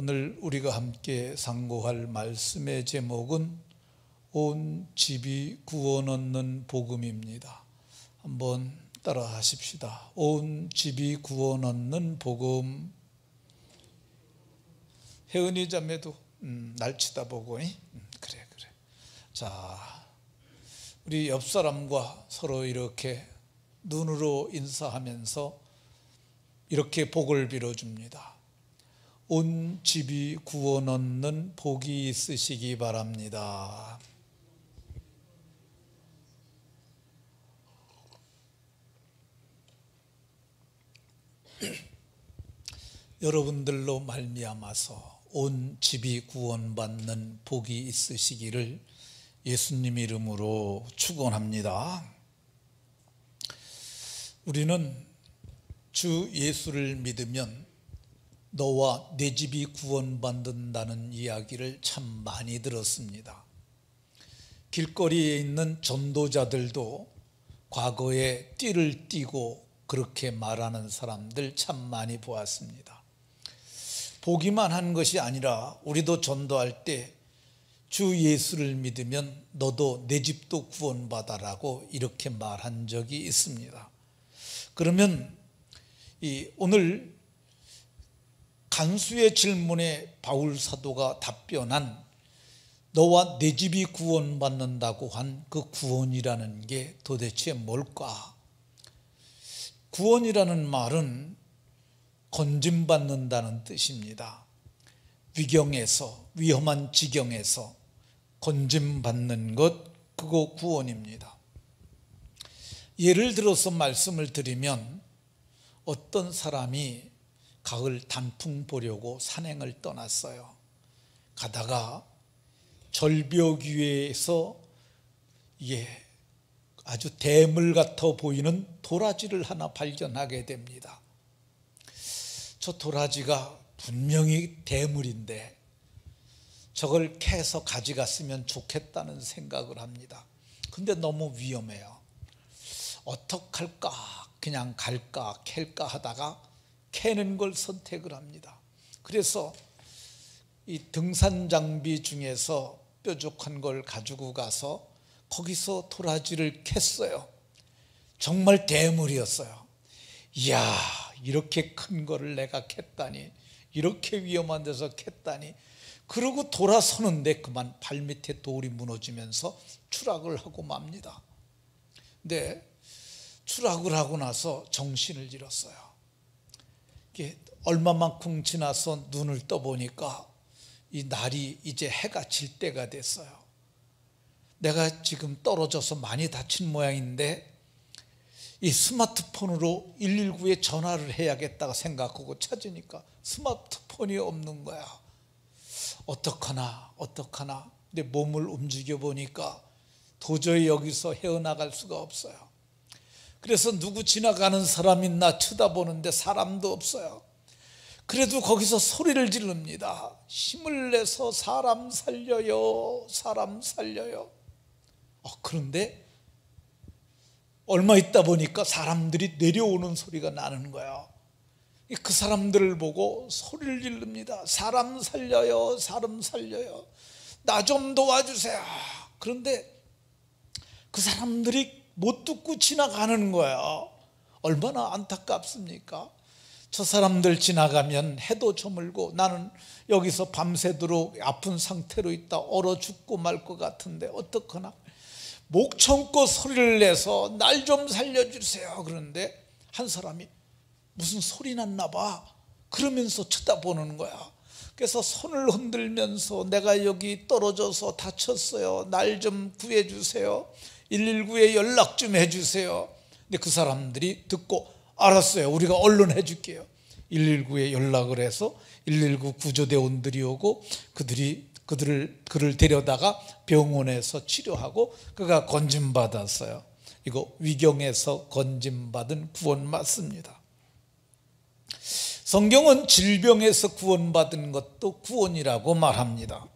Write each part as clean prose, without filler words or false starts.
오늘 우리가 함께 상고할 말씀의 제목은 온 집이 구원 얻는 복음입니다. 한번 따라 하십시다. 온 집이 구원 얻는 복음. 혜은이 자매도 날 쳐다보고 그래. 자, 우리 옆 사람과 서로 이렇게 눈으로 인사하면서 이렇게 복을 빌어줍니다. 온 집이 구원 얻는 복이 있으시기 바랍니다. 여러분들로 말미암아서 온 집이 구원받는 복이 있으시기를 예수님 이름으로 축원합니다. 우리는 주 예수를 믿으면 너와 내 집이 구원받는다는 이야기를 참 많이 들었습니다. 길거리에 있는 전도자들도 과거에 띠를 띠고 그렇게 말하는 사람들 참 많이 보았습니다. 보기만 한 것이 아니라 우리도 전도할 때 주 예수를 믿으면 너도 내 집도 구원받아라고 이렇게 말한 적이 있습니다. 그러면 오늘 간수의 질문에 바울 사도가 답변한 너와 내 집이 구원받는다고 한 그 구원이라는 게 도대체 뭘까? 구원이라는 말은 건짐받는다는 뜻입니다. 위경에서, 위험한 지경에서 건짐받는 것, 그거 구원입니다. 예를 들어서 말씀을 드리면 어떤 사람이 가을 단풍 보려고 산행을 떠났어요. 가다가 절벽 위에서 아주 대물 같아 보이는 도라지를 하나 발견하게 됩니다. 저 도라지가 분명히 대물인데 저걸 캐서 가져갔으면 좋겠다는 생각을 합니다. 근데 너무 위험해요. 어떡할까? 그냥 갈까 캘까 하다가 캐는 걸 선택을 합니다. 그래서 이 등산 장비 중에서 뾰족한 걸 가지고 가서 거기서 도라지를 캤어요. 정말 대물이었어요. 이야, 이렇게 큰 거를 내가 캤다니, 이렇게 위험한 데서 캤다니. 그러고 돌아서는데 그만 발밑에 돌이 무너지면서 추락을 하고 맙니다. 근데 추락을 하고 나서 정신을 잃었어요. 얼마만큼 지나서 눈을 떠보니까 이 날이 이제 해가 질 때가 됐어요. 내가 지금 떨어져서 많이 다친 모양인데 이 스마트폰으로 119에 전화를 해야겠다고 생각하고 찾으니까 스마트폰이 없는 거야. 어떡하나. 근데 몸을 움직여 보니까 도저히 여기서 헤어나갈 수가 없어요. 그래서 누구 지나가는 사람 있나 쳐다보는데 사람도 없어요. 그래도 거기서 소리를 지릅니다. 힘을 내서 사람 살려요. 그런데 얼마 있다 보니까 사람들이 내려오는 소리가 나는 거예요. 그 사람들을 보고 소리를 지릅니다. 사람 살려요. 나 좀 도와주세요. 그런데 그 사람들이 못 듣고 지나가는 거예요. 얼마나 안타깝습니까? 저 사람들 지나가면 해도 저물고 나는 여기서 밤새도록 아픈 상태로 있다 얼어 죽고 말 것 같은데 어떡하나. 목 참고 소리를 내서 날 좀 살려주세요. 그런데 한 사람이 무슨 소리 났나 봐. 그러면서 쳐다보는 거야. 그래서 손을 흔들면서 내가 여기 떨어져서 다쳤어요. 날 좀 구해주세요. 119에 연락 좀 해주세요. 근데 그 사람들이 듣고 알았어요. 우리가 얼른 해줄게요. 119에 연락을 해서 119 구조대원들이 오고 그를 데려다가 병원에서 치료하고 그가 건짐받았어요. 이거 위경에서 건짐받은 구원 맞습니다. 성경은 질병에서 구원받은 것도 구원이라고 말합니다.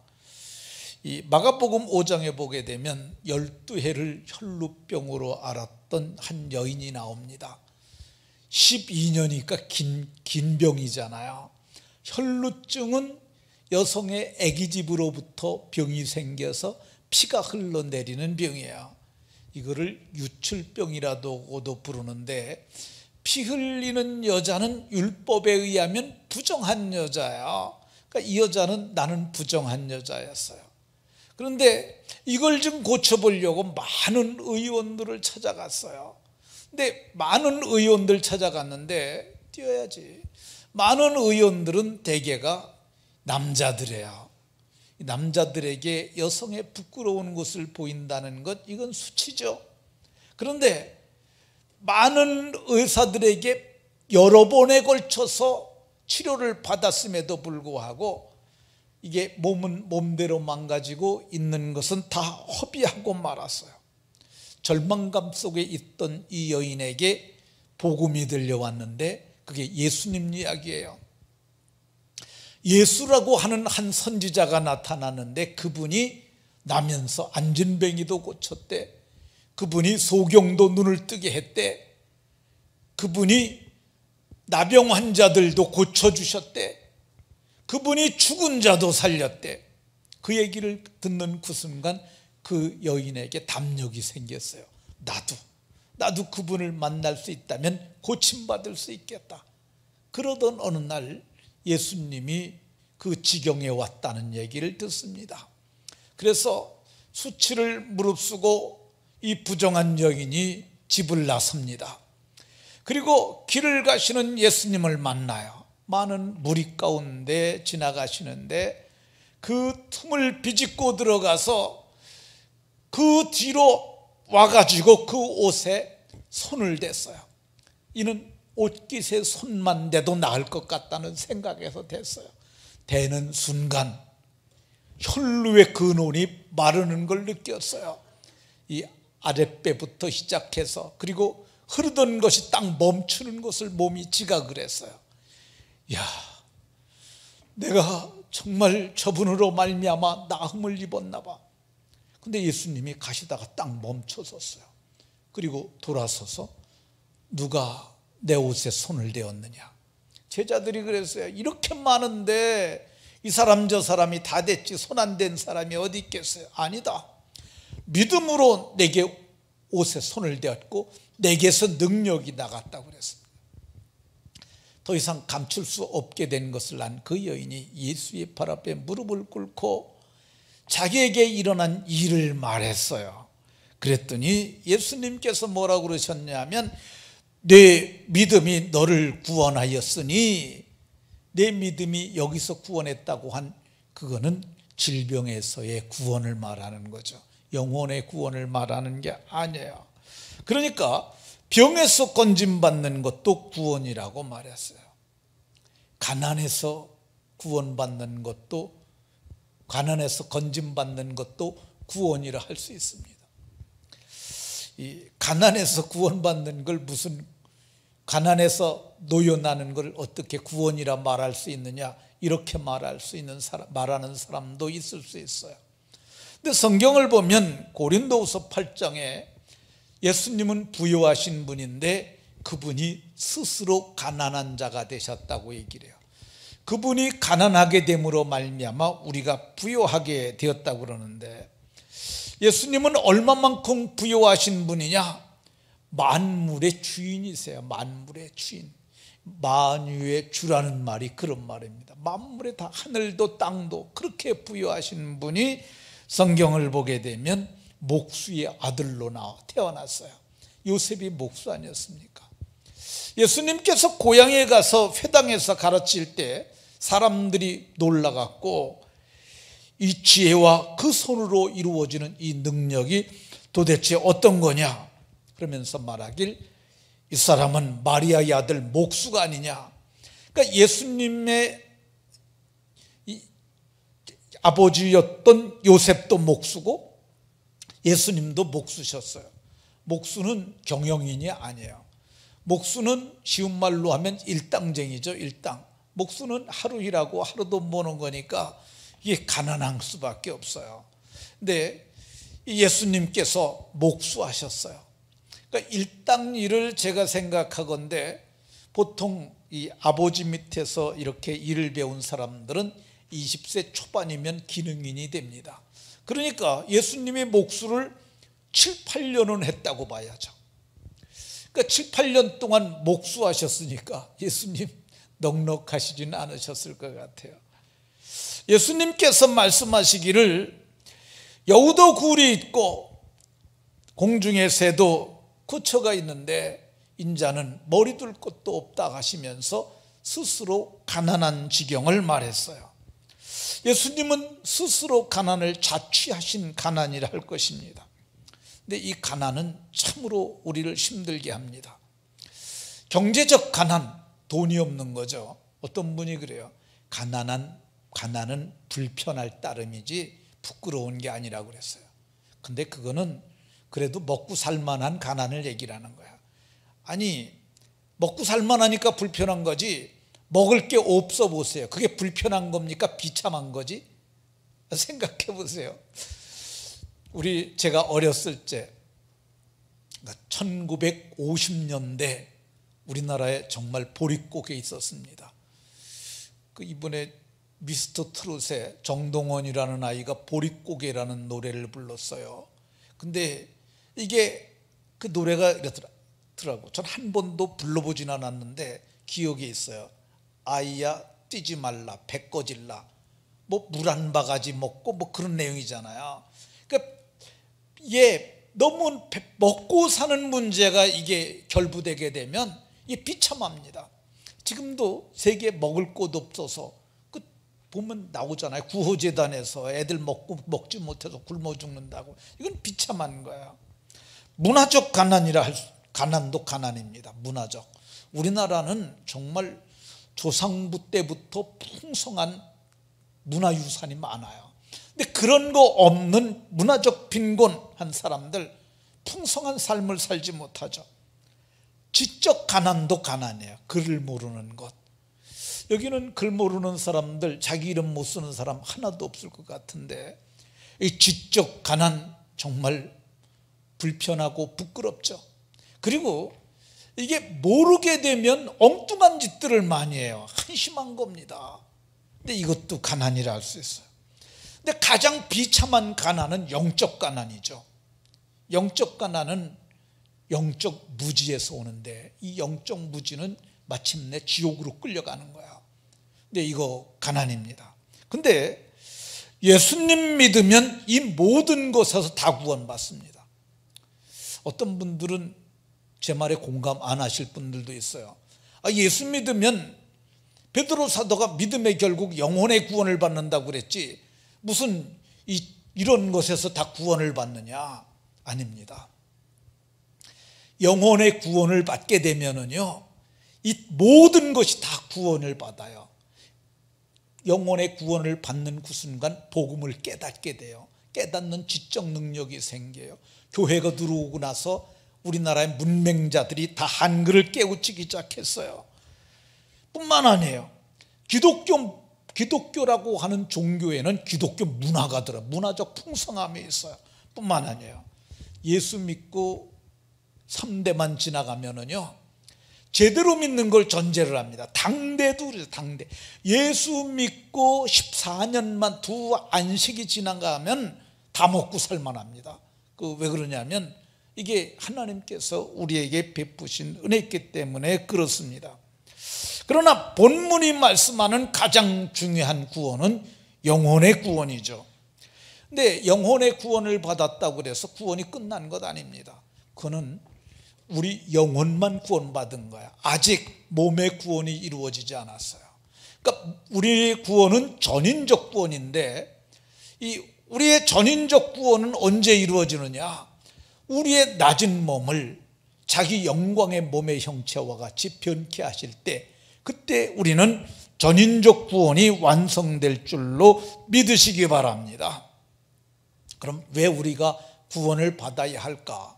이 마가복음 5장에 보게 되면 12해를 혈루병으로 앓았던 한 여인이 나옵니다. 12년이니까 긴 병이잖아요. 혈루증은 여성의 아기집으로부터 병이 생겨서 피가 흘러내리는 병이에요. 이거를 유출병이라고도 부르는데, 피 흘리는 여자는 율법에 의하면 부정한 여자야. 그러니까 이 여자는 나는 부정한 여자였어요. 그런데 이걸 좀 고쳐보려고 많은 의원들을 찾아갔어요. 근데 많은 의원들 찾아갔는데 뛰어야지. 많은 의원들은 대개가 남자들이에요. 남자들에게 여성의 부끄러운 것을 보인다는 것, 이건 수치죠. 그런데 많은 의사들에게 여러 번에 걸쳐서 치료를 받았음에도 불구하고 이게 몸은 몸대로 망가지고 있는 것은 다 허비하고 말았어요. 절망감 속에 있던 이 여인에게 복음이 들려왔는데 그게 예수님 이야기예요. 예수라고 하는 한 선지자가 나타나는데 그분이 나면서 안진뱅이도 고쳤대. 그분이 소경도 눈을 뜨게 했대. 그분이 나병 환자들도 고쳐주셨대. 그분이 죽은 자도 살렸대. 그 얘기를 듣는 그 순간 그 여인에게 담력이 생겼어요. 나도 그분을 만날 수 있다면 고침받을 수 있겠다. 그러던 어느 날 예수님이 그 지경에 왔다는 얘기를 듣습니다. 그래서 수치를 무릅쓰고 이 부정한 여인이 집을 나섭니다. 그리고 길을 가시는 예수님을 만나요. 많은 무리 가운데 지나가시는데 그 틈을 비집고 들어가서 그 뒤로 와가지고 그 옷에 손을 댔어요. 이는 옷깃에 손만 대도 나을 것 같다는 생각에서 됐어요. 대는 순간 혈루의 근원이 마르는 걸 느꼈어요. 이 아랫배부터 시작해서 그리고 흐르던 것이 딱 멈추는 것을 몸이 지각을 했어요. 야, 내가 정말 저분으로 말미암아 나흠을 입었나 봐. 근데 예수님이 가시다가 딱 멈춰섰어요. 그리고 돌아서서 누가 내 옷에 손을 대었느냐. 제자들이 그랬어요. 이렇게 많은데 이 사람 저 사람이 다 됐지 손 안 댄 사람이 어디 있겠어요. 아니다. 믿음으로 내게 옷에 손을 대었고 내게서 능력이 나갔다고 그랬습니다. 더 이상 감출 수 없게 된 것을 안 그 여인이 예수의 발 앞에 무릎을 꿇고 자기에게 일어난 일을 말했어요. 그랬더니 예수님께서 뭐라고 그러셨냐면 내 믿음이 너를 구원하였으니, 내 믿음이 여기서 구원했다고 한 그거는 질병에서의 구원을 말하는 거죠. 영혼의 구원을 말하는 게 아니에요. 그러니까 병에서 건짐받는 것도 구원이라고 말했어요. 가난에서 구원받는 것도, 가난에서 건짐받는 것도 구원이라 할 수 있습니다. 이 가난에서 구원받는 걸 무슨, 가난에서 노여나는 걸 어떻게 구원이라 말할 수 있느냐, 이렇게 말할 수 있는 사람, 말하는 사람도 있을 수 있어요. 근데 성경을 보면 고린도후서 8장에 예수님은 부유하신 분인데 그분이 스스로 가난한 자가 되셨다고 얘기를 해요. 그분이 가난하게 됨으로 말미암아 우리가 부유하게 되었다고 그러는데, 예수님은 얼마만큼 부유하신 분이냐? 만물의 주인이세요. 만물의 주인. 만유의 주라는 말이 그런 말입니다. 만물의 다, 하늘도 땅도 그렇게 부유하신 분이 성경을 보게 되면 목수의 아들로 태어났어요. 요셉이 목수 아니었습니까? 예수님께서 고향에 가서 회당에서 가르칠 때 사람들이 놀라갖고 이 지혜와 그 손으로 이루어지는 이 능력이 도대체 어떤 거냐 그러면서 말하길, 이 사람은 마리아의 아들 목수가 아니냐. 그러니까 예수님의 아버지였던 요셉도 목수고 예수님도 목수셨어요. 목수는 경영인이 아니에요. 목수는 쉬운 말로 하면 일당쟁이죠. 일당. 목수는 하루 일하고 하루도 모는 거니까 이게 가난한 수밖에 없어요. 근데 예수님께서 목수하셨어요. 그러니까 일당 일을 제가 생각하건대 보통 이 아버지 밑에서 이렇게 일을 배운 사람들은 20세 초반이면 기능인이 됩니다. 그러니까 예수님의 목수를 7, 8년은 했다고 봐야죠. 그러니까 7, 8년 동안 목수하셨으니까 예수님 넉넉하시지는 않으셨을 것 같아요. 예수님께서 말씀하시기를 여우도 굴이 있고 공중의 새도 거처가 있는데 인자는 머리 둘 곳도 없다 하시면서 스스로 가난한 지경을 말했어요. 예수님은 스스로 가난을 자취하신 가난이라 할 것입니다. 근데 이 가난은 참으로 우리를 힘들게 합니다. 경제적 가난, 돈이 없는 거죠. 어떤 분이 그래요. 가난은 불편할 따름이지 부끄러운 게 아니라고 그랬어요. 근데 그거는 그래도 먹고 살만한 가난을 얘기하는 거야. 아니, 먹고 살만하니까 불편한 거지 먹을 게 없어 보세요. 그게 불편한 겁니까? 비참한 거지? 생각해 보세요. 제가 어렸을 때 1950년대 우리나라에 정말 보릿고개 있었습니다. 이번에 미스터 트롯의 정동원이라는 아이가 보릿고개라는 노래를 불렀어요. 근데 이게 그 노래가 이렇더라고. 전 한 번도 불러보진 않았는데 기억이 있어요. 아이야 뛰지 말라 배 꺼질라 뭐 물 한 바가지 먹고 뭐 그런 내용이잖아요. 그러니까 너무 먹고 사는 문제가 이게 결부되게 되면 이게 비참합니다. 지금도 세계에 먹을 곳 없어서 보면 나오잖아요. 구호재단에서 애들 먹지 못해서 굶어 죽는다고. 이건 비참한 거예요. 문화적 가난도 가난입니다. 문화적. 우리나라는 정말 조상부 때부터 풍성한 문화유산이 많아요. 근데 그런 거 없는 문화적 빈곤한 사람들 풍성한 삶을 살지 못하죠. 지적 가난도 가난이에요. 글을 모르는 것. 여기는 글 모르는 사람들, 자기 이름 못 쓰는 사람 하나도 없을 것 같은데 이 지적 가난 정말 불편하고 부끄럽죠. 그리고 이게 모르게 되면 엉뚱한 짓들을 많이 해요. 한심한 겁니다. 근데 이것도 가난이라 할 수 있어요. 근데 가장 비참한 가난은 영적 가난이죠. 영적 가난은 영적 무지에서 오는데 이 영적 무지는 마침내 지옥으로 끌려가는 거야. 근데 이거 가난입니다. 근데 예수님 믿으면 이 모든 것에서 다 구원받습니다. 어떤 분들은 제 말에 공감 안 하실 분들도 있어요. 예수 믿으면 베드로 사도가 믿음의 결국 영혼의 구원을 받는다고 그랬지 무슨 이런 것에서 다 구원을 받느냐? 아닙니다. 영혼의 구원을 받게 되면은요 이 모든 것이 다 구원을 받아요. 영혼의 구원을 받는 그 순간 복음을 깨닫게 돼요. 깨닫는 지적 능력이 생겨요. 교회가 들어오고 나서 우리나라의 문맹자들이 다 한글을 깨우치기 시작했어요. 뿐만 아니에요. 기독교라고 하는 종교에는 기독교 문화가 들어 문화적 풍성함이 있어요. 뿐만 아니에요. 예수 믿고 3대만 지나가면은요 제대로 믿는 걸 전제를 합니다. 당대도 그래요. 당대. 예수 믿고 14년만 두 안식이 지나가면 다 먹고 살만합니다. 왜 그러냐면 이게 하나님께서 우리에게 베푸신 은혜이기 때문에 그렇습니다. 그러나 본문이 말씀하는 가장 중요한 구원은 영혼의 구원이죠. 근데 영혼의 구원을 받았다고 해서 구원이 끝난 것 아닙니다. 그거는 우리 영혼만 구원받은 거야. 아직 몸의 구원이 이루어지지 않았어요. 그러니까 우리의 구원은 전인적 구원인데 우리의 전인적 구원은 언제 이루어지느냐? 우리의 낮은 몸을 자기 영광의 몸의 형체와 같이 변케 하실 때 그때 우리는 전인적 구원이 완성될 줄로 믿으시기 바랍니다. 그럼 왜 우리가 구원을 받아야 할까?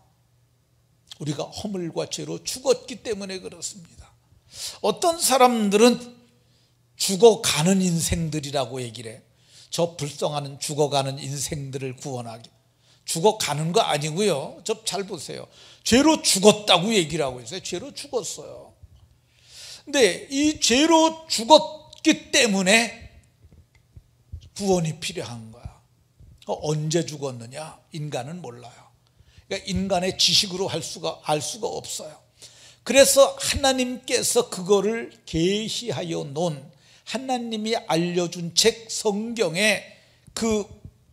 우리가 허물과 죄로 죽었기 때문에 그렇습니다. 어떤 사람들은 죽어가는 인생들이라고 얘기를 해요. 저 불쌍한 죽어가는 인생들을 구원하기. 죽어가는 거 아니고요. 저 잘 보세요. 죄로 죽었다고 얘기를 하고 있어요. 죄로 죽었어요. 근데 이 죄로 죽었기 때문에 구원이 필요한 거야. 언제 죽었느냐? 인간은 몰라요. 그러니까 인간의 지식으로 알 수가 없어요. 그래서 하나님께서 그거를 계시하여 놓은, 하나님이 알려준 책 성경에 그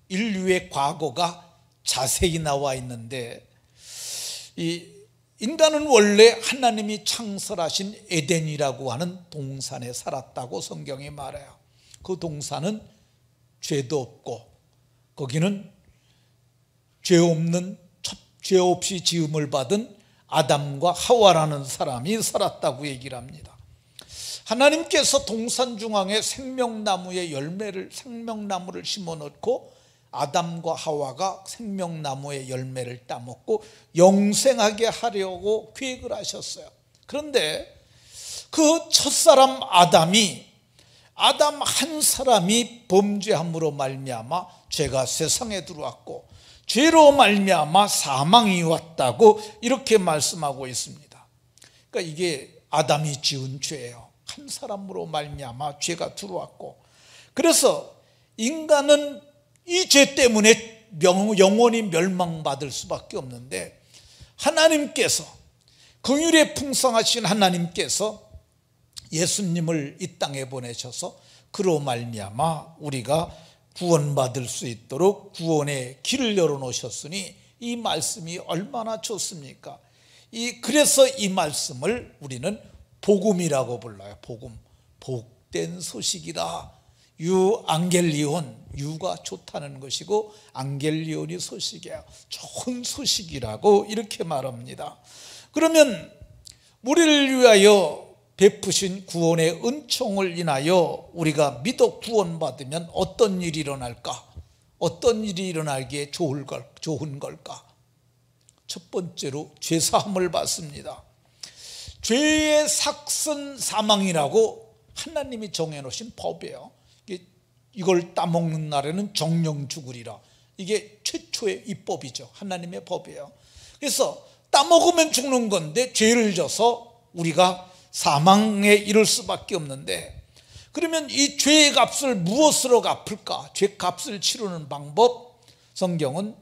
인류의 과거가 자세히 나와 있는데, 이 인간은 원래 하나님이 창설하신 에덴이라고 하는 동산에 살았다고 성경이 말해요. 그 동산은 죄도 없고, 거기는 죄 없이 지음을 받은 아담과 하와라는 사람이 살았다고 얘기를 합니다. 하나님께서 동산 중앙에 생명나무를 심어 놓고 아담과 하와가 생명나무의 열매를 따먹고 영생하게 하려고 계획을 하셨어요. 그런데 그 첫사람 아담 한 사람이 범죄함으로 말미암아 죄가 세상에 들어왔고, 죄로 말미암아 사망이 왔다고 이렇게 말씀하고 있습니다. 그러니까 이게 아담이 지은 죄예요. 한 사람으로 말미암아 죄가 들어왔고, 그래서 인간은 이 죄 때문에 영원히 멸망받을 수밖에 없는데, 하나님께서, 긍휼에 풍성하신 하나님께서 예수님을 이 땅에 보내셔서 그로 말미암아 우리가 구원받을 수 있도록 구원의 길을 열어놓으셨으니 이 말씀이 얼마나 좋습니까? 그래서 이 말씀을 우리는 복음이라고 불러요. 복음, 복된 소식이다. 유앙겔리온, 유가 좋다는 것이고 앙겔리온이 소식이야, 좋은 소식이라고 이렇게 말합니다. 그러면 우리를 위하여 베푸신 구원의 은총을 인하여 우리가 믿어 구원받으면 어떤 일이 일어날까? 어떤 일이 일어나기에 좋은 걸까? 첫 번째로 죄사함을 받습니다. 죄의 삭은 사망이라고 하나님이 정해놓으신 법이에요. 이걸 따먹는 날에는 정령 죽으리라. 이게 최초의 입법이죠. 하나님의 법이에요. 그래서 따먹으면 죽는 건데 죄를 져서 우리가 사망에 이를 수밖에 없는데, 그러면 이 죄의 값을 무엇으로 갚을까? 죄 값을 치르는 방법, 성경은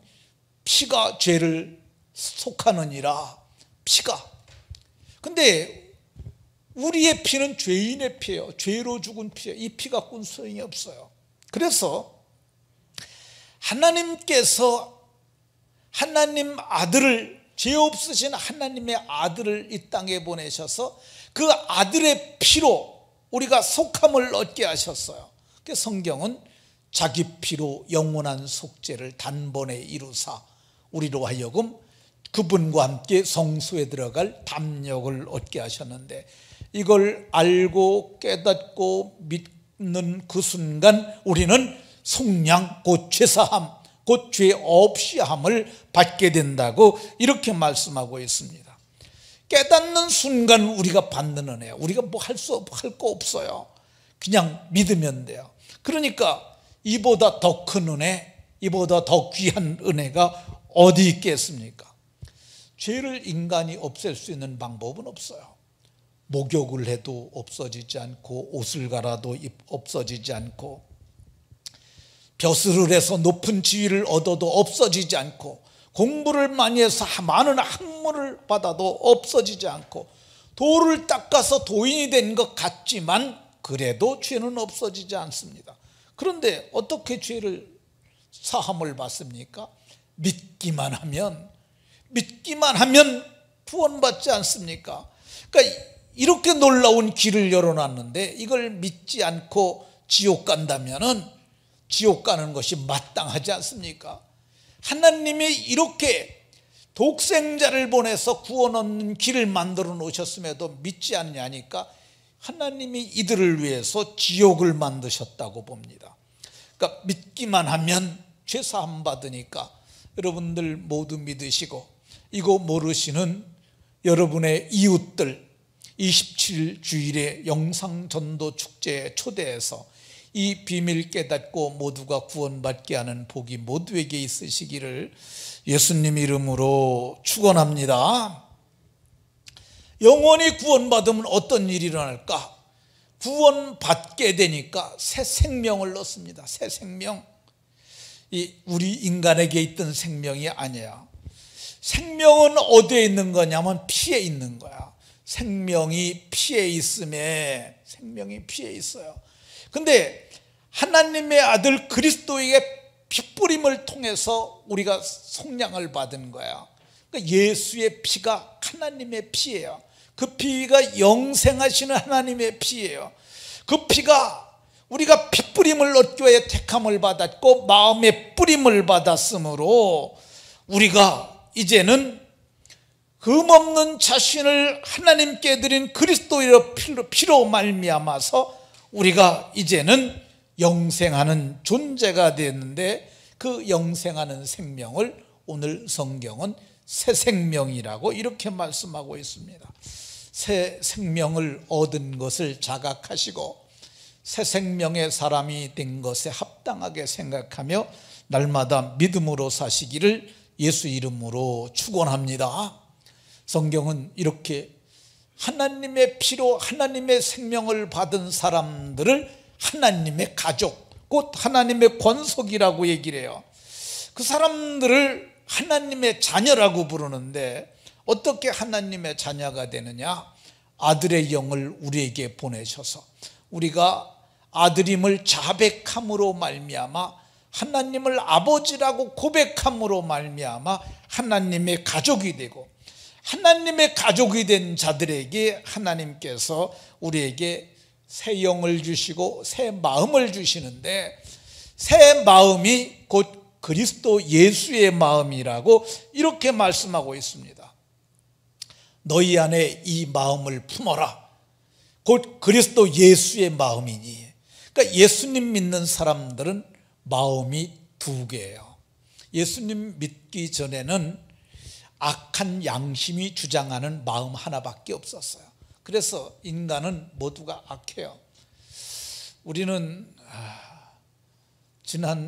피가 죄를 속하느니라. 피가. 근데 우리의 피는 죄인의 피예요. 죄로 죽은 피예요. 이 피 갖고는 소용이 없어요. 그래서 하나님께서 하나님 아들을, 죄 없으신 하나님의 아들을 이 땅에 보내셔서 그 아들의 피로 우리가 속함을 얻게 하셨어요. 그래서 성경은 자기 피로 영원한 속죄를 단번에 이루사 우리로 하여금 그분과 함께 성소에 들어갈 담력을 얻게 하셨는데, 이걸 알고 깨닫고 믿는 그 순간 우리는 속량, 곧 죄사함, 곧 죄 없이함을 받게 된다고 이렇게 말씀하고 있습니다. 깨닫는 순간 우리가 받는 은혜야. 우리가 뭐 할 거 없어요. 그냥 믿으면 돼요. 그러니까 이보다 더 큰 은혜, 이보다 더 귀한 은혜가 어디 있겠습니까? 죄를 인간이 없앨 수 있는 방법은 없어요. 목욕을 해도 없어지지 않고, 옷을 갈아도 없어지지 않고, 벼슬을 해서 높은 지위를 얻어도 없어지지 않고, 공부를 많이 해서 많은 학문을 받아도 없어지지 않고, 돌을 닦아서 도인이 된 것 같지만 그래도 죄는 없어지지 않습니다. 그런데 어떻게 죄를 사함을 받습니까? 믿기만 하면 구원받지 않습니까? 그러니까 이렇게 놀라운 길을 열어놨는데 이걸 믿지 않고 지옥 간다면은 지옥 가는 것이 마땅하지 않습니까? 하나님이 이렇게 독생자를 보내서 구원 얻는 길을 만들어 놓으셨음에도 믿지 않냐니까 하나님이 이들을 위해서 지옥을 만드셨다고 봅니다. 그러니까 믿기만 하면 죄 사함 받으니까 여러분들 모두 믿으시고, 이거 모르시는 여러분의 이웃들 27일 주일에 영상전도 축제에 초대해서 이 비밀 깨닫고 모두가 구원받게 하는 복이 모두에게 있으시기를 예수님 이름으로 축원합니다. 영원히 구원받으면 어떤 일이 일어날까? 구원받게 되니까 새 생명을 얻습니다. 새 생명. 이 우리 인간에게 있던 생명이 아니야. 생명은 어디에 있는 거냐면 피에 있는 거야. 생명이 피에 있음에, 생명이 피에 있어요. 근데 하나님의 아들 그리스도에게 피 뿌림을 통해서 우리가 속량을 받은 거야. 그러니까 예수의 피가 하나님의 피예요. 그 피가 영생하시는 하나님의 피예요. 그 피가 우리가 피 뿌림을 얻기 위해 택함을 받았고 마음의 뿌림을 받았으므로 우리가 이제는 흠없는 자신을 하나님께 드린 그리스도의 피로 말미암아서 우리가 이제는 영생하는 존재가 되었는데, 그 영생하는 생명을 오늘 성경은 새 생명이라고 이렇게 말씀하고 있습니다. 새 생명을 얻은 것을 자각하시고 새 생명의 사람이 된 것에 합당하게 생각하며 날마다 믿음으로 사시기를 예수 이름으로 축원합니다. 성경은 이렇게 하나님의 피로 하나님의 생명을 받은 사람들을 하나님의 가족, 곧 하나님의 권속이라고 얘기를 해요. 그 사람들을 하나님의 자녀라고 부르는데 어떻게 하나님의 자녀가 되느냐? 아들의 영을 우리에게 보내셔서 우리가 아들임을 자백함으로 말미암아 하나님을 아버지라고 고백함으로 말미암아 하나님의 가족이 되고, 하나님의 가족이 된 자들에게 하나님께서 우리에게 새 영을 주시고 새 마음을 주시는데, 새 마음이 곧 그리스도 예수의 마음이라고 이렇게 말씀하고 있습니다. 너희 안에 이 마음을 품어라. 곧 그리스도 예수의 마음이니. 그러니까 예수님 믿는 사람들은 마음이 두 개예요. 예수님 믿기 전에는 악한 양심이 주장하는 마음 하나밖에 없었어요. 그래서 인간은 모두가 악해요. 우리는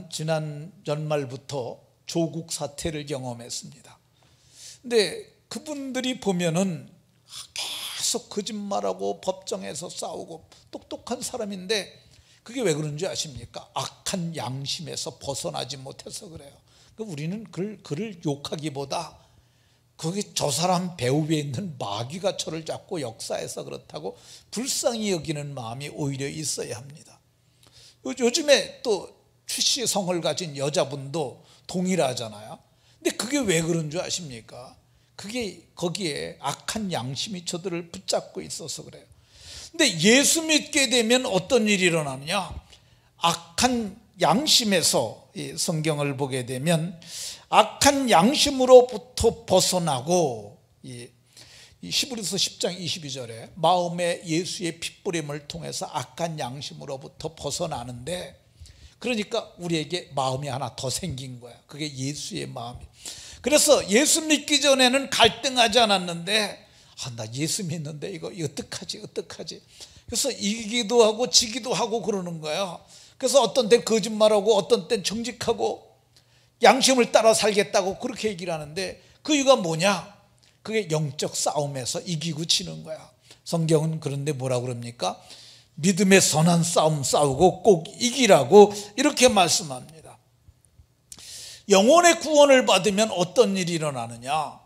지난 연말부터 조국 사태를 경험했습니다. 근데 그분들이 보면은 계속 거짓말하고 법정에서 싸우고 똑똑한 사람인데 그게 왜 그런지 아십니까? 악한 양심에서 벗어나지 못해서 그래요. 우리는 그를 욕하기보다 거기 저 사람 배후에 있는 마귀가 저를 잡고 역사에서 그렇다고 불쌍히 여기는 마음이 오히려 있어야 합니다. 요즘에 또 출시성을 가진 여자분도 동일하잖아요. 근데 그게 왜 그런 줄 아십니까? 그게 거기에 악한 양심이 저들을 붙잡고 있어서 그래요. 근데 예수 믿게 되면 어떤 일이 일어나느냐? 악한 양심에서, 이 성경을 보게 되면 악한 양심으로부터 벗어나고, 히브리서 10장 22절에 마음에 예수의 핏부림을 통해서 악한 양심으로부터 벗어나는데, 그러니까 우리에게 마음이 하나 더 생긴 거야. 그게 예수의 마음이. 그래서 예수 믿기 전에는 갈등하지 않았는데 나 예수 믿는데 이거 어떡하지? 그래서 이기기도 하고 지기도 하고 그러는 거예요. 그래서 어떤 때 거짓말하고 어떤 때 정직하고 양심을 따라 살겠다고 그렇게 얘기를 하는데, 그 이유가 뭐냐? 그게 영적 싸움에서 이기고 지는 거야. 성경은 그런데 뭐라고 그럽니까? 믿음의 선한 싸움 싸우고 꼭 이기라고 이렇게 말씀합니다. 영혼의 구원을 받으면 어떤 일이 일어나느냐?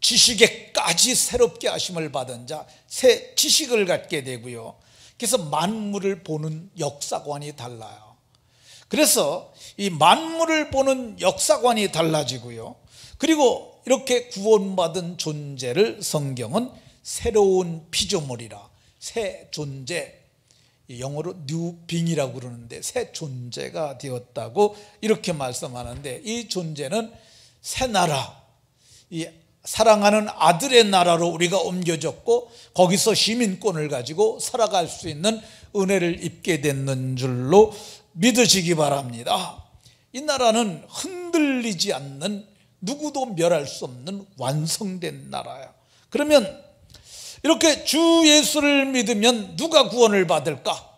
지식에까지 새롭게 하심을 받은 자, 새 지식을 갖게 되고요. 그래서 만물을 보는 역사관이 달라요. 그래서 이 만물을 보는 역사관이 달라지고요. 그리고 이렇게 구원받은 존재를 성경은 새로운 피조물이라, 새 존재, 영어로 뉴빙이라고 그러는데 새 존재가 되었다고 이렇게 말씀하는데, 이 존재는 새 나라, 이 사랑하는 아들의 나라로 우리가 옮겨졌고 거기서 시민권을 가지고 살아갈 수 있는 은혜를 입게 됐는 줄로 믿으시기 바랍니다. 이 나라는 흔들리지 않는, 누구도 멸할 수 없는 완성된 나라야. 그러면 이렇게 주 예수를 믿으면 누가 구원을 받을까?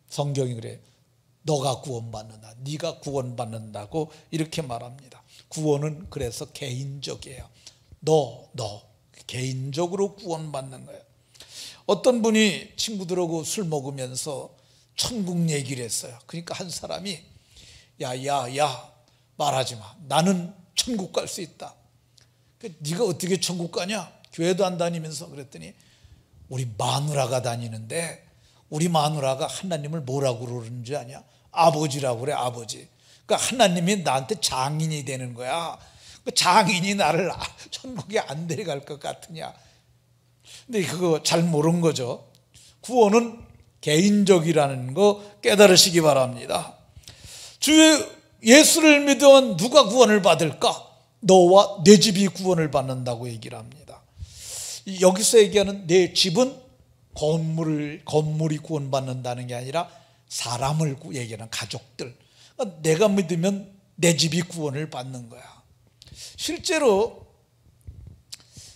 성경이 그래요. 너가 구원받는다, 네가 구원받는다고 이렇게 말합니다. 구원은 그래서 개인적이에요. 너 개인적으로 구원받는 거예요. 어떤 분이 친구들하고 술 먹으면서 천국 얘기를 했어요. 그러니까 한 사람이 야 말하지 마. 나는 천국 갈 수 있다. 네가 어떻게 천국 가냐? 교회도 안 다니면서. 그랬더니 우리 마누라가 다니는데 우리 마누라가 하나님을 뭐라고 그러는지 아냐? 아버지라고 그래. 아버지. 그러니까 하나님이 나한테 장인이 되는 거야. 그 장인이 나를 천국에 안 데려갈 것 같으냐? 근데 그거 잘 모르는 거죠. 구원은 개인적이라는 거 깨달으시기 바랍니다. 주 예수를 믿으면 누가 구원을 받을까? 너와 내 집이 구원을 받는다고 얘기를 합니다. 여기서 얘기하는 내 집은 건물이 구원받는다는 게 아니라 사람을 얘기하는 가족들. 그러니까 내가 믿으면 내 집이 구원을 받는 거야. 실제로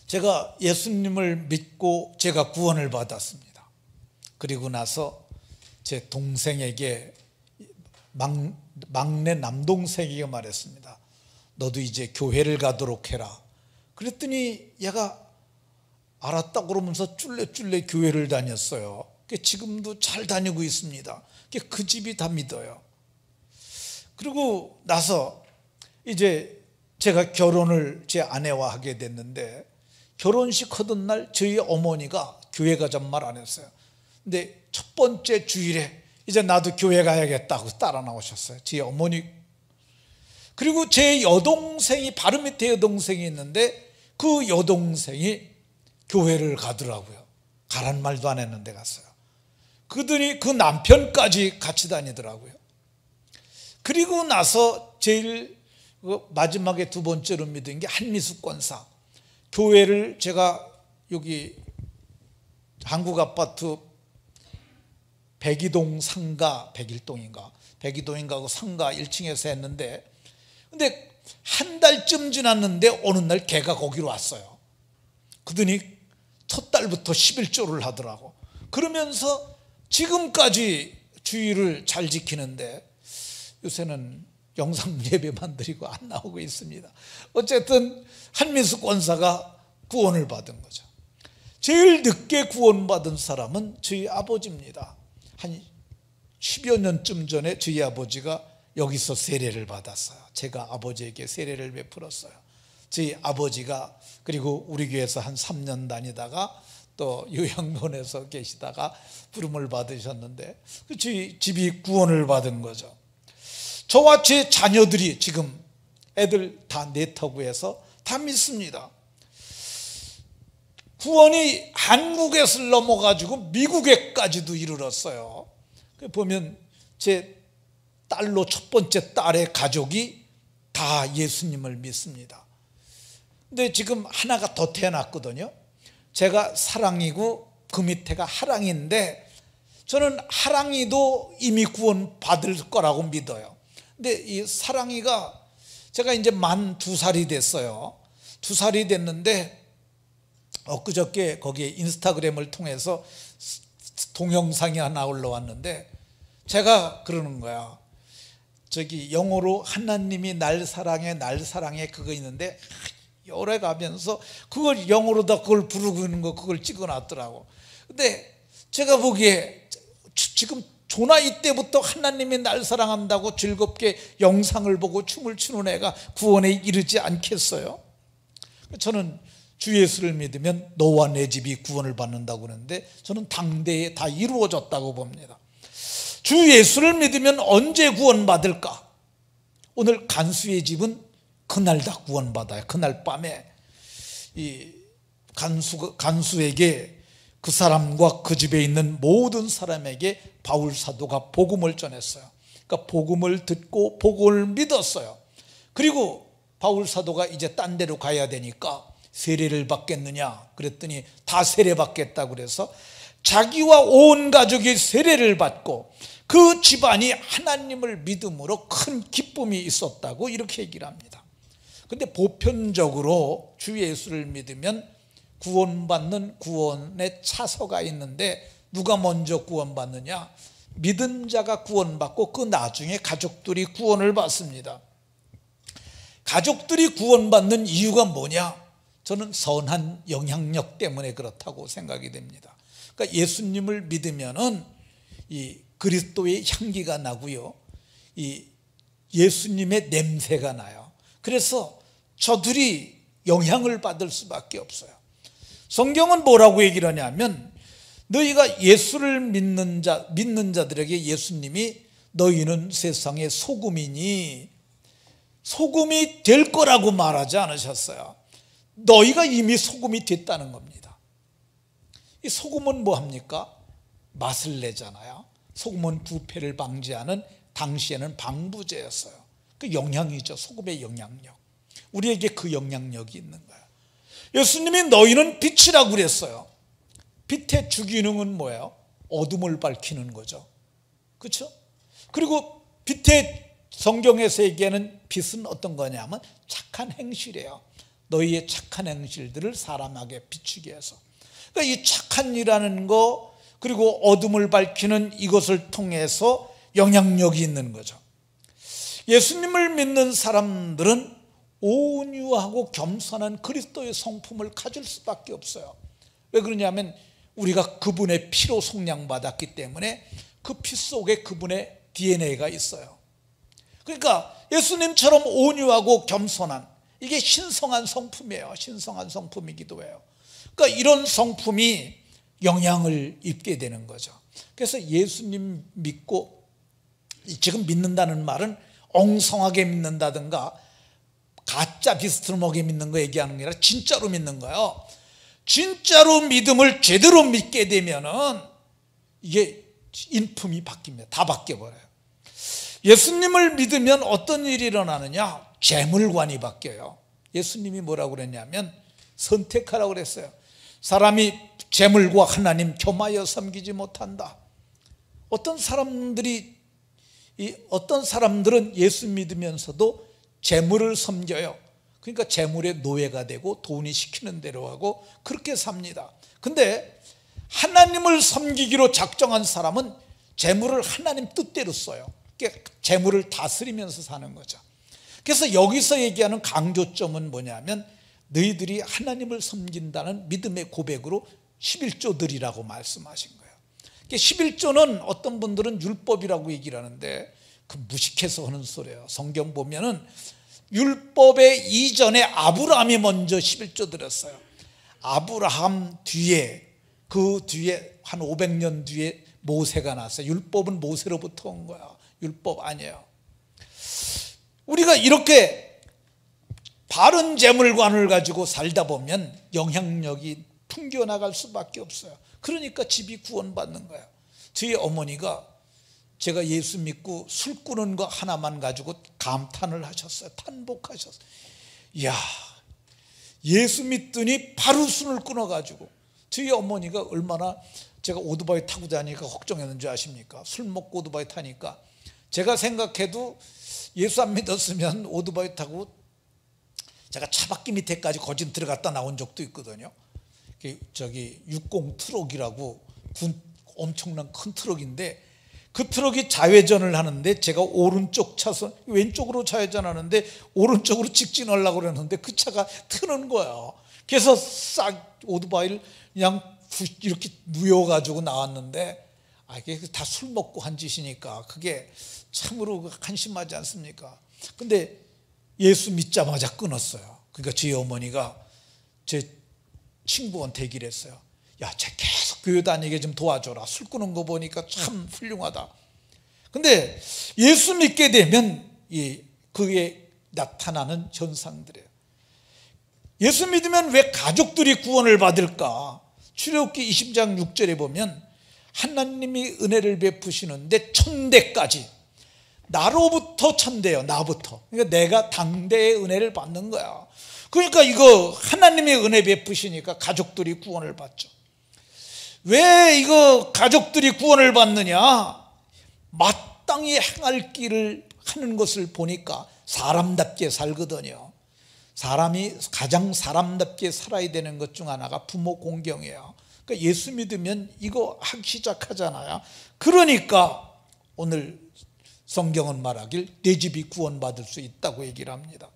제가 예수님을 믿고 제가 구원을 받았습니다. 그리고 나서 제 동생에게 막내 남동생에게 말했습니다. 너도 이제 교회를 가도록 해라. 그랬더니 얘가 알았다 그러면서 쫄래쫄래 교회를 다녔어요. 지금도 잘 다니고 있습니다. 그 집이 다 믿어요. 그리고 나서 이제 제가 결혼을 제 아내와 하게 됐는데 결혼식 하던 날 저희 어머니가 교회 가자는 말 안 했어요. 근데 첫 번째 주일에 이제 나도 교회 가야겠다고 따라 나오셨어요. 제 어머니. 그리고 제 여동생이 바로 밑에 여동생이 있는데 그 여동생이 교회를 가더라고요. 가란 말도 안 했는데 갔어요. 그들이 그 남편까지 같이 다니더라고요. 그리고 나서 제일 마지막에 두 번째로 믿은 게 한미숙 권사. 교회를 제가 여기 한국 아파트 백이동 상가, 백일동인가 그 상가 1층에서 했는데, 근데 한 달쯤 지났는데 어느 날 걔가 거기로 왔어요. 그러더니 첫 달부터 11조를 하더라고. 그러면서 지금까지 주의를 잘 지키는데 요새는 영상 예배만 드리고 안 나오고 있습니다. 어쨌든 한민숙 권사가 구원을 받은 거죠. 제일 늦게 구원받은 사람은 저희 아버지입니다. 한 10여 년쯤 전에 저희 아버지가 여기서 세례를 받았어요. 제가 아버지에게 세례를 베풀었어요. 저희 아버지가 그리고 우리 교회에서 한 3년 다니다가 또 요양원에서 계시다가 부름을 받으셨는데 저희 집이 구원을 받은 거죠. 저와 제 자녀들이 지금 애들 다 넷하고 해서 다 믿습니다. 구원이 한국에서 넘어가지고 미국에까지도 이르렀어요. 보면 제 딸로 첫 번째 딸의 가족이 다 예수님을 믿습니다. 근데 지금 하나가 더 태어났거든요. 제가 사랑이고 그 밑에가 하랑인데 저는 하랑이도 이미 구원 받을 거라고 믿어요. 근데 이 사랑이가 제가 이제 만 2살이 됐어요. 2살이 됐는데 엊그저께 거기에 인스타그램을 통해서 동영상이 하나 올라왔는데 제가 그러는 거야. 저기 영어로 하나님이 날 사랑해 그거 있는데 열에 가면서 그걸 영어로다 그걸 부르고 있는 거 그걸 찍어놨더라고. 근데 제가 보기에 지금 조나이 때부터 하나님이 날 사랑한다고 즐겁게 영상을 보고 춤을 추는 애가 구원에 이르지 않겠어요? 저는 주 예수를 믿으면 너와 내 집이 구원을 받는다고 그러는데 저는 당대에 다 이루어졌다고 봅니다. 주 예수를 믿으면 언제 구원받을까? 오늘 간수의 집은 그날 다 구원받아요. 그날 밤에 이 간수에게 그 사람과 그 집에 있는 모든 사람에게 바울 사도가 복음을 전했어요. 그러니까 복음을 듣고 복음을 믿었어요. 그리고 바울 사도가 이제 딴 데로 가야 되니까 세례를 받겠느냐 그랬더니 다 세례 받겠다고 그래서 자기와 온 가족이 세례를 받고 그 집안이 하나님을 믿음으로 큰 기쁨이 있었다고 이렇게 얘기를 합니다. 근데 보편적으로 주 예수를 믿으면 구원받는 구원의 차서가 있는데 누가 먼저 구원받느냐? 믿은 자가 구원받고 그 나중에 가족들이 구원을 받습니다. 가족들이 구원받는 이유가 뭐냐? 저는 선한 영향력 때문에 그렇다고 생각이 됩니다. 그러니까 예수님을 믿으면은 이 그리스도의 향기가 나고요, 이 예수님의 냄새가 나요. 그래서 저들이 영향을 받을 수밖에 없어요. 성경은 뭐라고 얘기를 하냐면, 너희가 예수를 믿는 자들에게 예수님이 너희는 세상의 소금이니 소금이 될 거라고 말하지 않으셨어요. 너희가 이미 소금이 됐다는 겁니다. 이 소금은 뭐 합니까? 맛을 내잖아요. 소금은 부패를 방지하는 당시에는 방부제였어요. 그 영향이죠. 소금의 영향력. 우리에게 그 영향력이 있는 거예요. 예수님이 너희는 빛이라고 그랬어요. 빛의 주기능은 뭐예요? 어둠을 밝히는 거죠. 그렇죠? 그리고 빛의, 성경에서 얘기하는 빛은 어떤 거냐면 착한 행실이에요. 너희의 착한 행실들을 사람에게 비추게 해서. 그러니까 이 착한 일하는 거, 그리고 어둠을 밝히는 이것을 통해서 영향력이 있는 거죠. 예수님을 믿는 사람들은 온유하고 겸손한 그리스도의 성품을 가질 수밖에 없어요. 왜 그러냐면 우리가 그분의 피로 속량받았기 때문에 그 피 속에 그분의 DNA가 있어요. 그러니까 예수님처럼 온유하고 겸손한, 이게 신성한 성품이에요. 신성한 성품이기도 해요. 그러니까 이런 성품이 영향을 입게 되는 거죠. 그래서 예수님 믿고, 지금 믿는다는 말은 엉성하게 믿는다든가 가짜 비스트로먹게 믿는 거 얘기하는 게 아니라 진짜로 믿는 거예요. 진짜로 믿음을 제대로 믿게 되면은 이게 인품이 바뀝니다. 다 바뀌어버려요. 예수님을 믿으면 어떤 일이 일어나느냐? 재물관이 바뀌어요. 예수님이 뭐라고 그랬냐면 선택하라고 그랬어요. 사람이 재물과 하나님 겸하여 섬기지 못한다. 어떤 사람들은 예수 믿으면서도 재물을 섬겨요. 그러니까 재물의 노예가 되고 돈이 시키는 대로 하고 그렇게 삽니다. 근데 하나님을 섬기기로 작정한 사람은 재물을 하나님 뜻대로 써요. 그러니까 재물을 다스리면서 사는 거죠. 그래서 여기서 얘기하는 강조점은 뭐냐면 너희들이 하나님을 섬긴다는 믿음의 고백으로 11조 드리라고 말씀하신 거예요. 그러니까 11조는 어떤 분들은 율법이라고 얘기를 하는데 그 무식해서 하는 소리예요. 성경 보면은 율법의 이전에 아브라함이 먼저 11조 드렸어요. 아브라함 뒤에, 그 뒤에 한 500년 뒤에 모세가 나왔어요. 율법은 모세로부터 온 거야. 율법 아니에요. 우리가 이렇게 바른 재물관을 가지고 살다 보면 영향력이 풍겨나갈 수밖에 없어요. 그러니까 집이 구원받는 거예요. 저희 어머니가 제가 예수 믿고 술 꾸는 거 하나만 가지고 감탄을 하셨어요. 탄복하셨어요. 이야, 예수 믿더니 바로 술을 끊어가지고. 저희 어머니가 얼마나 제가 오토바이 타고 다니니까 걱정했는 줄 아십니까? 술 먹고 오토바이 타니까. 제가 생각해도 예수 안 믿었으면 오토바이 타고 제가 차바퀴 밑에까지 거진 들어갔다 나온 적도 있거든요. 저기 60 트럭이라고 엄청난 큰 트럭인데 그 트럭이 좌회전을 하는데 제가 오른쪽 차선, 왼쪽으로 좌회전하는데 오른쪽으로 직진하려고 그러는데 그 차가 트는 거예요. 그래서 싹 오토바이를 그냥 이렇게 누워가지고 나왔는데, 이게 다 술 먹고 한 짓이니까 그게 참으로 한심하지 않습니까? 근데 예수 믿자마자 끊었어요. 그러니까 저희 어머니가 제 친구한테 얘기를 했어요. 야, 쟤 계속 교회 다니게 좀 도와줘라. 술 끊은 거 보니까 참 훌륭하다. 근데 예수 믿게 되면 그게 나타나는 현상들이에요. 예수 믿으면 왜 가족들이 구원을 받을까? 출애굽기 20장 6절에 보면 하나님이 은혜를 베푸시는데 천대까지, 나로부터 천대요. 나부터. 그러니까 내가 당대의 은혜를 받는 거야. 그러니까 이거 하나님의 은혜 베푸시니까 가족들이 구원을 받죠. 왜 이거 가족들이 구원을 받느냐? 마땅히 행할 길을 하는 것을 보니까 사람답게 살거든요. 사람이 가장 사람답게 살아야 되는 것 중 하나가 부모 공경이에요. 그러니까 예수 믿으면 이거 하기 시작하잖아요. 그러니까 오늘 성경은 말하길 내 집이 구원받을 수 있다고 얘기를 합니다.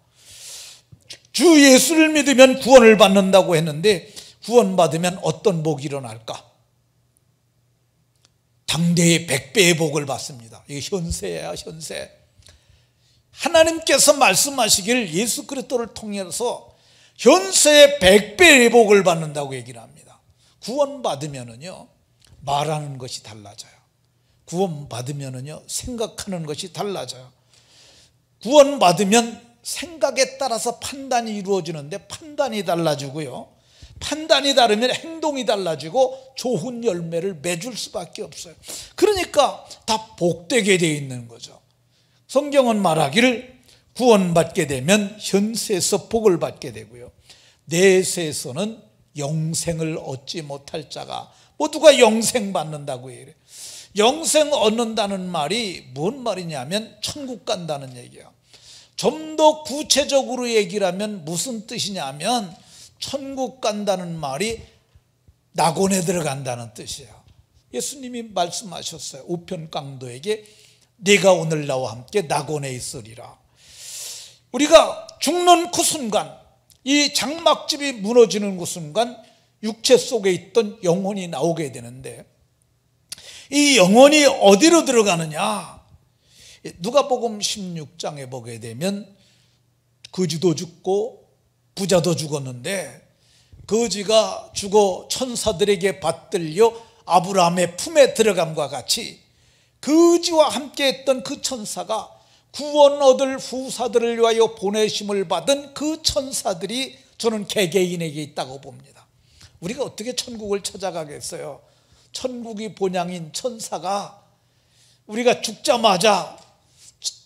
주 예수를 믿으면 구원을 받는다고 했는데 구원받으면 어떤 복이 일어날까? 당대의 100배의 복을 받습니다. 이게 현세야, 현세. 하나님께서 말씀하시길 예수 그리스도를 통해서 현세의 100배의 복을 받는다고 얘기를 합니다. 구원받으면은요, 말하는 것이 달라져요. 구원받으면은요, 생각하는 것이 달라져요. 구원받으면 생각에 따라서 판단이 이루어지는데 판단이 달라지고요, 판단이 다르면 행동이 달라지고 좋은 열매를 맺을 수밖에 없어요. 그러니까 다 복되게 되어 있는 거죠. 성경은 말하기를 구원받게 되면 현세에서 복을 받게 되고요, 내세에서는 영생을 얻지 못할 자가 모두가 영생 받는다고 해요. 영생 얻는다는 말이 뭔 말이냐면 천국 간다는 얘기예요. 좀 더 구체적으로 얘기를 하면 무슨 뜻이냐면 천국 간다는 말이 낙원에 들어간다는 뜻이에요. 예수님이 말씀하셨어요. 우편 강도에게 네가 오늘 나와 함께 낙원에 있으리라. 우리가 죽는 그 순간, 이 장막집이 무너지는 그 순간 육체 속에 있던 영혼이 나오게 되는데, 이 영혼이 어디로 들어가느냐? 누가복음 16장에 보게 되면 거지도 죽고 부자도 죽었는데, 거지가 죽어 천사들에게 받들려 아브라함의 품에 들어감과 같이 거지와 함께 했던 그 천사가 구원 얻을 후사들을 위하여 보내심을 받은 그 천사들이 저는 개개인에게 있다고 봅니다. 우리가 어떻게 천국을 찾아가겠어요? 천국이 본향인 천사가 우리가 죽자마자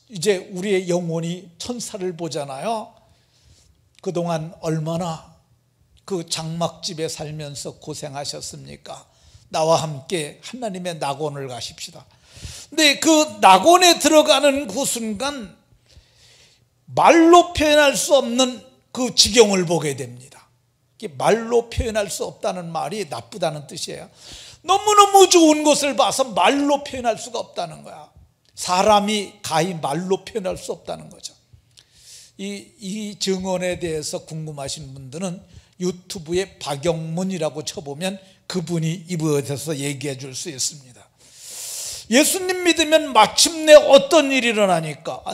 이제 우리의 영혼이 천사를 보잖아요. 그동안 얼마나 그 장막집에 살면서 고생하셨습니까? 나와 함께 하나님의 낙원을 가십시다. 근데 그 낙원에 들어가는 그 순간 말로 표현할 수 없는 그 지경을 보게 됩니다. 말로 표현할 수 없다는 말이 나쁘다는 뜻이에요. 너무너무 좋은 것을 봐서 말로 표현할 수가 없다는 거야. 사람이 가히 말로 표현할 수 없다는 거죠. 이 증언에 대해서 궁금하신 분들은 유튜브에 박영문이라고 쳐보면 그분이 이거에 대해서 얘기해 줄 수 있습니다. 예수님 믿으면 마침내 어떤 일이 납니까?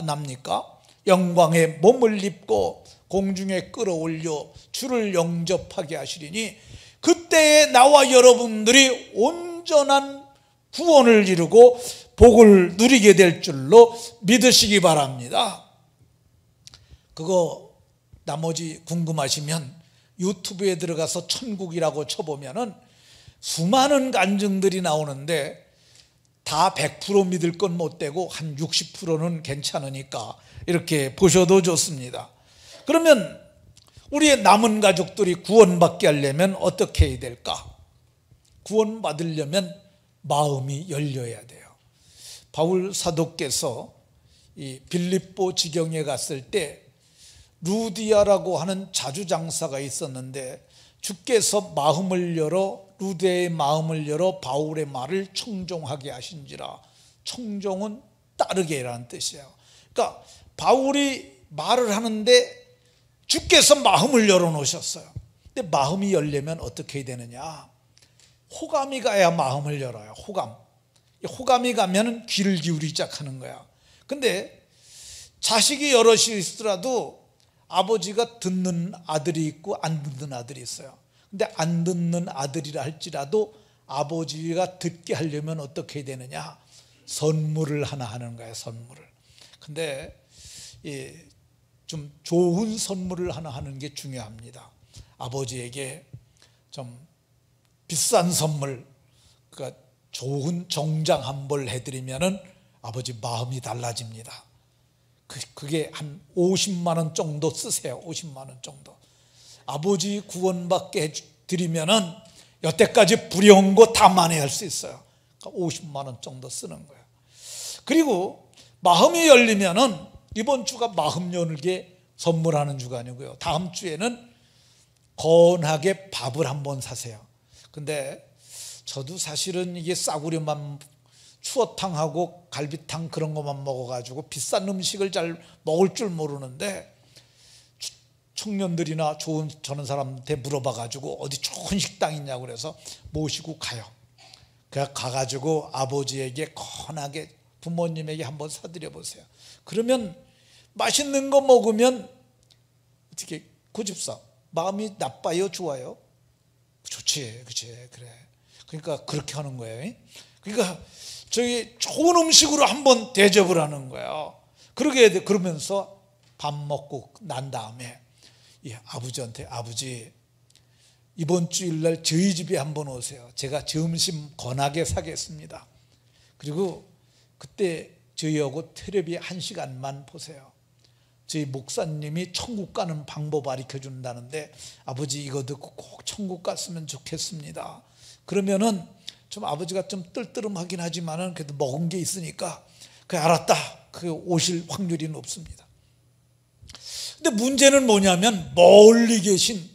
영광의 몸을 입고 공중에 끌어올려 주를 영접하게 하시리니 그때에 나와 여러분들이 온전한 구원을 이루고 복을 누리게 될 줄로 믿으시기 바랍니다. 그거 나머지 궁금하시면 유튜브에 들어가서 천국이라고 쳐보면은 수많은 간증들이 나오는데 다 100% 믿을 건 못 되고 한 60%는 괜찮으니까 이렇게 보셔도 좋습니다. 그러면 우리의 남은 가족들이 구원받게 하려면 어떻게 해야 될까? 구원받으려면 마음이 열려야 돼요. 바울 사도께서 이 빌립보 지경에 갔을 때 루디아라고 하는 자주장사가 있었는데 주께서 마음을 열어 루디아의 마음을 열어 바울의 말을 청종하게 하신지라. 청종은 따르게라는 뜻이에요. 그러니까 바울이 말을 하는데 주께서 마음을 열어놓으셨어요. 근데 마음이 열려면 어떻게 해야 되느냐? 호감이 가야 마음을 열어요. 호감이 가면 귀를 기울이기 시작하는 거야. 근데 자식이 여럿이 있더라도 아버지가 듣는 아들이 있고 안 듣는 아들이 있어요. 근데 안 듣는 아들이라 할지라도 아버지가 듣게 하려면 어떻게 해야 되느냐? 선물을 하나 하는 거예요. 선물을. 근데 좀 좋은 선물을 하나 하는 게 중요합니다. 아버지에게 좀 비싼 선물, 그러니까 좋은 정장 한 벌 해드리면은 아버지 마음이 달라집니다. 그게 한 50만 원 정도 쓰세요. 50만 원 정도. 아버지 구원받게 해드리면은 여태까지 부려온 거 다 만회할 수 있어요. 그러니까 50만 원 정도 쓰는 거예요. 그리고 마음이 열리면은 이번 주가 마음 열게 선물하는 주가 아니고요. 다음 주에는 건하게 밥을 한번 사세요. 근데 저도 사실은 이게 싸구려만 추어탕하고 갈비탕 그런 것만 먹어가지고 비싼 음식을 잘 먹을 줄 모르는데 청년들이나 저런 사람한테 물어봐가지고 어디 좋은 식당 있냐고 그래서 모시고 가요. 가가지고 아버지에게 권하게 부모님에게 한번 사드려 보세요. 그러면 맛있는 거 먹으면 어떻게 고집사 마음이 나빠요, 좋아요? 좋지, 그치, 그래. 그러니까 그렇게 하는 거예요. 그러니까 저희 좋은 음식으로 한번 대접을 하는 거예요. 그러면서 밥 먹고 난 다음에 아버지한테, 아버지 이번 주일날 저희 집에 한번 오세요. 제가 점심 권하게 사겠습니다. 그리고 그때 저희하고 텔레비 1시간만 보세요. 저희 목사님이 천국 가는 방법 가르쳐 준다는데 아버지 이거 듣고 꼭 천국 갔으면 좋겠습니다. 그러면은 좀 아버지가 좀 뜰뜨름하긴 하지만은 그래도 먹은 게 있으니까 그래 알았다. 그 오실 확률이 높습니다. 근데 문제는 뭐냐면 멀리 계신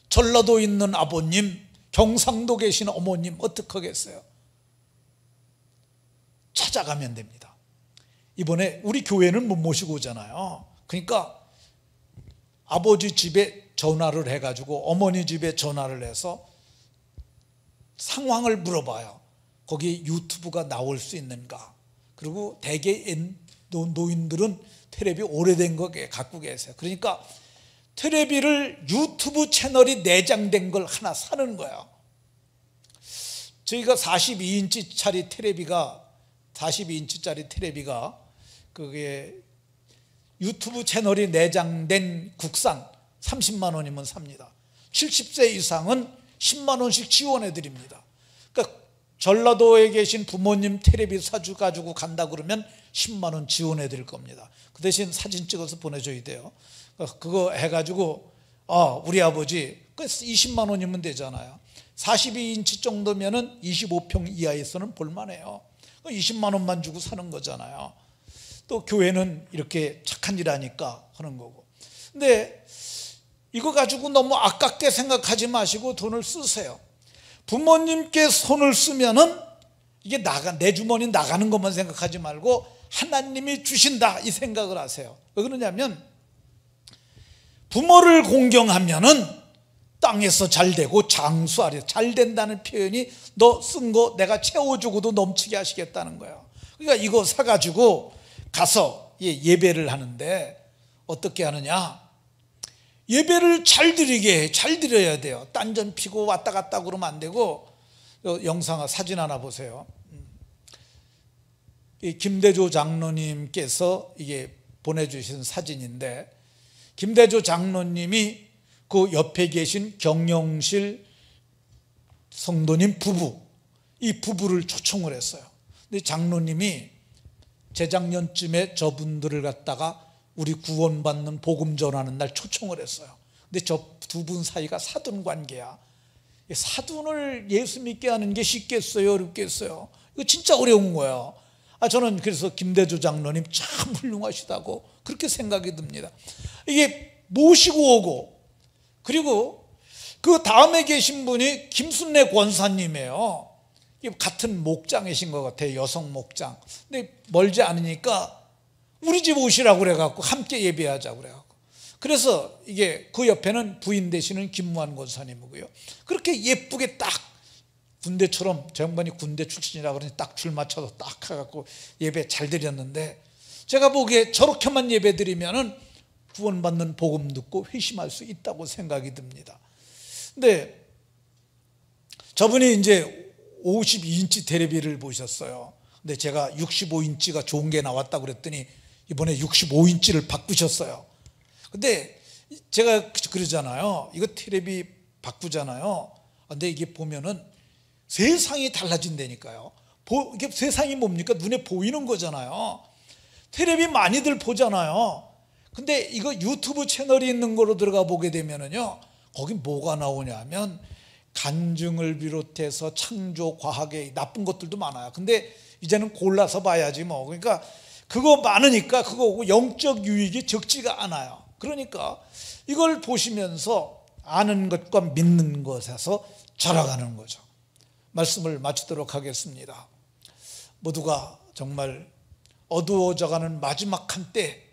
전라도에 있는 아버님, 경상도 계신 어머님 어떻게 하겠어요? 찾아가면 됩니다. 이번에 우리 교회는 못 모시고 오잖아요. 그러니까 아버지 집에 전화를 해가지고 어머니 집에 전화를 해서 상황을 물어봐요. 거기 유튜브가 나올 수 있는가. 그리고 대개 노인들은 텔레비 오래된 거 갖고 계세요. 그러니까 텔레비를 유튜브 채널이 내장된 걸 하나 사는 거예요. 저희가 42인치짜리 텔레비가 그게 유튜브 채널이 내장된 국산 30만 원이면 삽니다. 70세 이상은 10만 원씩 지원해 드립니다. 그러니까 전라도에 계신 부모님 텔레비 사주가지고 간다 그러면 10만 원 지원해 드릴 겁니다. 그 대신 사진 찍어서 보내줘야 돼요. 그거 해가지고 우리 아버지 20만 원이면 되잖아요. 42인치 정도면은 25평 이하에서는 볼만해요. 20만 원만 주고 사는 거잖아요. 또 교회는 이렇게 착한 일 하니까 하는 거고. 근데 이거 가지고 너무 아깝게 생각하지 마시고 돈을 쓰세요. 부모님께 손을 쓰면은 이게 내 주머니 나가는 것만 생각하지 말고 하나님이 주신다 이 생각을 하세요. 왜 그러냐면 부모를 공경하면은 땅에서 잘 되고 장수하리. 잘 된다는 표현이 너 쓴 거 내가 채워주고도 넘치게 하시겠다는 거예요. 그러니까 이거 사가지고 가서 예배를 하는데 어떻게 하느냐, 예배를 잘 드려야 돼요. 딴전 피고 왔다 갔다 그러면 안 되고. 영상 사진 하나 보세요. 김대조 장로님께서 이게 보내주신 사진인데, 김대조 장로님이 그 옆에 계신 경영실 성도님 부부, 이 부부를 초청을 했어요. 근데 장로님이 재작년쯤에 저분들을 갖다가 우리 구원받는 복음 전하는 날 초청을 했어요. 근데 저 두 분 사이가 사돈 관계야. 사돈을 예수 믿게 하는 게 쉽겠어요, 어렵겠어요? 이거 진짜 어려운 거예요. 저는 그래서 김대조 장로님 참 훌륭하시다고 그렇게 생각이 듭니다. 이게 모시고 오고, 그리고 그 다음에 계신 분이 김순례 권사님이에요. 같은 목장이신 것 같아요. 여성 목장. 근데 멀지 않으니까 우리 집 오시라고 그래갖고 함께 예배하자고 그래갖고, 그래서 이게 그 옆에는 부인 되시는 김무한 권사님이고요. 그렇게 예쁘게 딱 군대처럼, 저 양반이 군대 출신이라 그러니 딱 줄 맞춰서 딱 해갖고 예배 잘 드렸는데, 제가 보기에 저렇게만 예배 드리면은 구원받는 복음 듣고 회심할 수 있다고 생각이 듭니다. 근데 저분이 이제 52인치 텔레비를 보셨어요. 근데 제가 65인치가 좋은 게 나왔다고 그랬더니 이번에 65인치를 바꾸셨어요. 근데 제가 그러잖아요. 이거 텔레비 바꾸잖아요. 근데 이게 보면은 세상이 달라진다니까요. 이게 세상이 뭡니까? 눈에 보이는 거잖아요. 텔레비 많이들 보잖아요. 근데 이거 유튜브 채널이 있는 거로 들어가 보게 되면은요, 거기 뭐가 나오냐면 간증을 비롯해서 창조, 과학의 나쁜 것들도 많아요. 근데 이제는 골라서 봐야지 뭐. 그러니까 그거 많으니까 그거고 영적 유익이 적지가 않아요. 그러니까 이걸 보시면서 아는 것과 믿는 것에서 자라가는 거죠. 말씀을 마치도록 하겠습니다. 모두가 정말 어두워져가는 마지막 한때,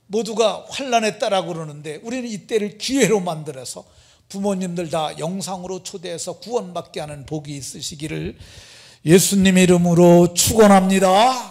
모두가 환난했다라고 그러는데 우리는 이때를 기회로 만들어서 부모님들 다 영상으로 초대해서 구원받게 하는 복이 있으시기를 예수님 이름으로 축원합니다.